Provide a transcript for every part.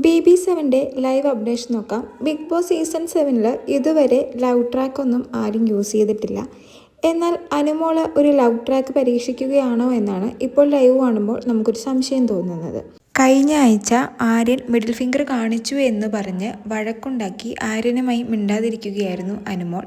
BB7 live updation നോക്കാം. Big boss season 7 ഇതുവരെ love track ഒന്നും ആരും യൂസ് ചെയ്തിട്ടില്ല. എന്നാൽ അനുമോള് ഒരു ലവ് ട്രാക്ക് പരീക്ഷിക്കുകയാണോ എന്നാണ് ഇപ്പോൾ ലൈവ് കാണുമ്പോൾ നമുക്കൊരു സംശയം തോന്നുന്നത്. കഴിഞ്ഞ ആഴ്ച ആര്യൻ മിഡിൽ ഫിംഗർ കാണിച്ചു എന്ന് പറഞ്ഞ് വഴക്കുണ്ടാക്കി ആര്യനുമായി മിണ്ടാതിരിക്കുകയായിരുന്നു അനുമോൾ.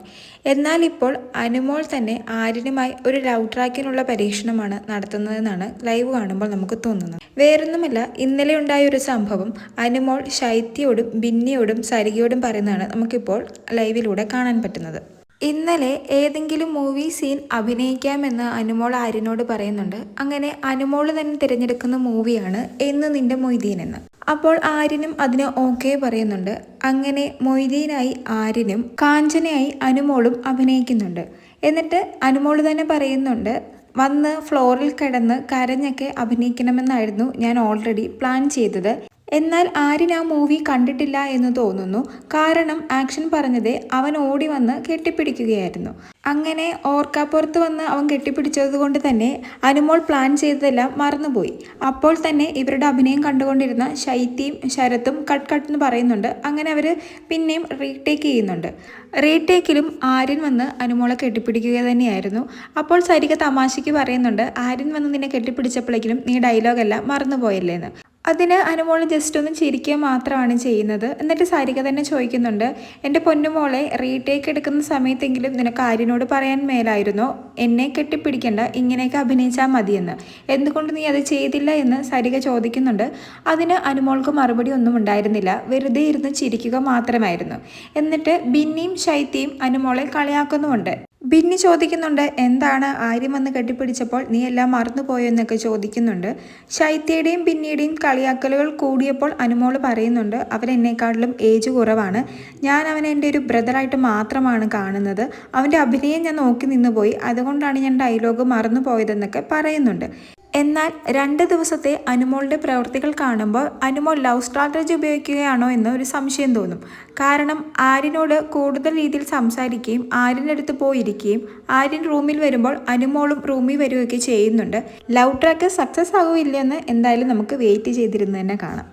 എന്നാൽ ഇപ്പോൾ അനുമോൾ തന്നെ ആര്യനുമായി ഒരു ലവ് ട്രാക്കിനുള്ള പരീക്ഷണമാണ് നടത്തുന്നതെന്നാണ് ലൈവ് കാണുമ്പോൾ നമുക്ക് തോന്നുന്നത്. വേറൊന്നുമല്ല, ഇന്നലെ ഉണ്ടായ ഒരു സംഭവം അനുമോൾ ശൈത്യയോടും ബിന്നിയോടും സരികയോടും പറയുന്നതാണ് നമുക്കിപ്പോൾ ലൈവിലൂടെ കാണാൻ പറ്റുന്നത്. ഇന്നലെ ഏതെങ്കിലും മൂവി സീൻ അഭിനയിക്കാമെന്ന് അനുമോൾ ആര്യനോട് പറയുന്നുണ്ട്. അങ്ങനെ അനുമോൾ തന്നെ തിരഞ്ഞെടുക്കുന്ന മൂവിയാണ് എന്ന് നിന്റെ മൊയ്തീൻ എന്ന്. അപ്പോൾ ആര്യനും അതിന് ഓക്കെ പറയുന്നുണ്ട്. അങ്ങനെ മൊയ്തീനായി ആര്യനും കാഞ്ചനയായി അനുമോളും അഭിനയിക്കുന്നുണ്ട്. എന്നിട്ട് അനുമോൾ തന്നെ പറയുന്നുണ്ട്, വന്ന് ഫ്ലോറിൽ കിടന്ന് കരഞ്ഞൊക്കെ അഭിനയിക്കണമെന്നായിരുന്നു ഞാൻ ഓൾറെഡി പ്ലാൻ ചെയ്തത്. എന്നാൽ ആര്യൻ ആ മൂവി കണ്ടിട്ടില്ല എന്ന് തോന്നുന്നു. കാരണം ആക്ഷൻ പറഞ്ഞതേ അവൻ ഓടി വന്ന് കെട്ടിപ്പിടിക്കുകയായിരുന്നു. അങ്ങനെ ഓർക്കാപ്പുറത്ത് വന്ന് അവൻ കെട്ടിപ്പിടിച്ചത് കൊണ്ട് തന്നെ അനുമോൾ പ്ലാൻ ചെയ്തതെല്ലാം മറന്നുപോയി. അപ്പോൾ തന്നെ ഇവരുടെ അഭിനയം കണ്ടുകൊണ്ടിരുന്ന ശൈത്യയും ശരത്തും കട്ട് കട്ട് എന്ന് പറയുന്നുണ്ട്. അങ്ങനെ അവർ പിന്നെയും റീടേക്ക് ചെയ്യുന്നുണ്ട്. റീടേക്കിലും ആര്യൻ വന്ന് അനുമോളെ കെട്ടിപ്പിടിക്കുക തന്നെയായിരുന്നു. അപ്പോൾ സരിക തമാശയ്ക്ക് പറയുന്നുണ്ട്, ആര്യൻ വന്ന് നിന്നെ കെട്ടിപ്പിടിച്ചപ്പോഴേക്കും നീ ഡയലോഗെല്ലാം മറന്നുപോയല്ലേന്ന്. അതിന് അനുമോൾ ജസ്റ്റ് ഒന്ന് ചിരിക്കുക മാത്രമാണ് ചെയ്യുന്നത്. എന്നിട്ട് സരിക തന്നെ ചോദിക്കുന്നുണ്ട്, എൻ്റെ പൊന്നുമോളെ റീടേക്ക് എടുക്കുന്ന സമയത്തെങ്കിലും നിനക്ക് ആര്യനോട് പറയാൻ മേലായിരുന്നോ എന്നെ കെട്ടിപ്പിടിക്കണ്ട, ഇങ്ങനെയൊക്കെ അഭിനയിച്ചാൽ മതിയെന്ന്, എന്തുകൊണ്ട് നീ അത് ചെയ്തില്ല എന്ന് സരിക ചോദിക്കുന്നുണ്ട്. അതിന് അനുമോൾക്ക് മറുപടി ഒന്നും ഉണ്ടായിരുന്നില്ല, വെറുതെ ഇരുന്ന് ചിരിക്കുക മാത്രമായിരുന്നു. എന്നിട്ട് ബിന്നിയും ശൈത്യയും അനുമോളെ കളിയാക്കുന്നുമുണ്ട്. ബിന്നി ചോദിക്കുന്നുണ്ട്, എന്താണ് ആര്യം വന്ന് കെട്ടിപ്പിടിച്ചപ്പോൾ നീ എല്ലാം മറന്നുപോയോ എന്നൊക്കെ ചോദിക്കുന്നുണ്ട്. ശൈത്യയുടെയും ബിന്നിയുടെയും കളിയാക്കലുകൾ കൂടിയപ്പോൾ അനുമോൾ പറയുന്നുണ്ട്, അവൻ എന്നെക്കാട്ടിലും ഏജ് കുറവാണ്, ഞാൻ അവനെ എൻ്റെ ഒരു ബ്രദറായിട്ട് മാത്രമാണ് കാണുന്നത്, അവൻ്റെ അഭിനയം ഞാൻ നോക്കി നിന്നുപോയി, അതുകൊണ്ടാണ് ഞാൻ ഡയലോഗ് മറന്നുപോയതെന്നൊക്കെ പറയുന്നുണ്ട്. എന്നാൽ 2 ദിവസത്തെ അനുമോളുടെ പ്രവൃത്തികൾ കാണുമ്പോൾ അനുമോൾ ലവ് സ്ട്രാറ്റജി ഉപയോഗിക്കുകയാണോ എന്ന് ഒരു സംശയം തോന്നും. കാരണം ആര്യനോട് കൂടുതൽ രീതിയിൽ സംസാരിക്കുകയും ആര്യൻ്റെ അടുത്ത് പോയിരിക്കുകയും ആര്യൻ റൂമിൽ വരുമ്പോൾ അനുമോളും റൂമിൽ വരികയൊക്കെ ചെയ്യുന്നുണ്ട്. ലവ് ട്രാക്ക് സക്സസ് ആകുമില്ലെന്ന് എന്തായാലും നമുക്ക് വെയിറ്റ് ചെയ്തിരുന്ന് തന്നെ കാണാം.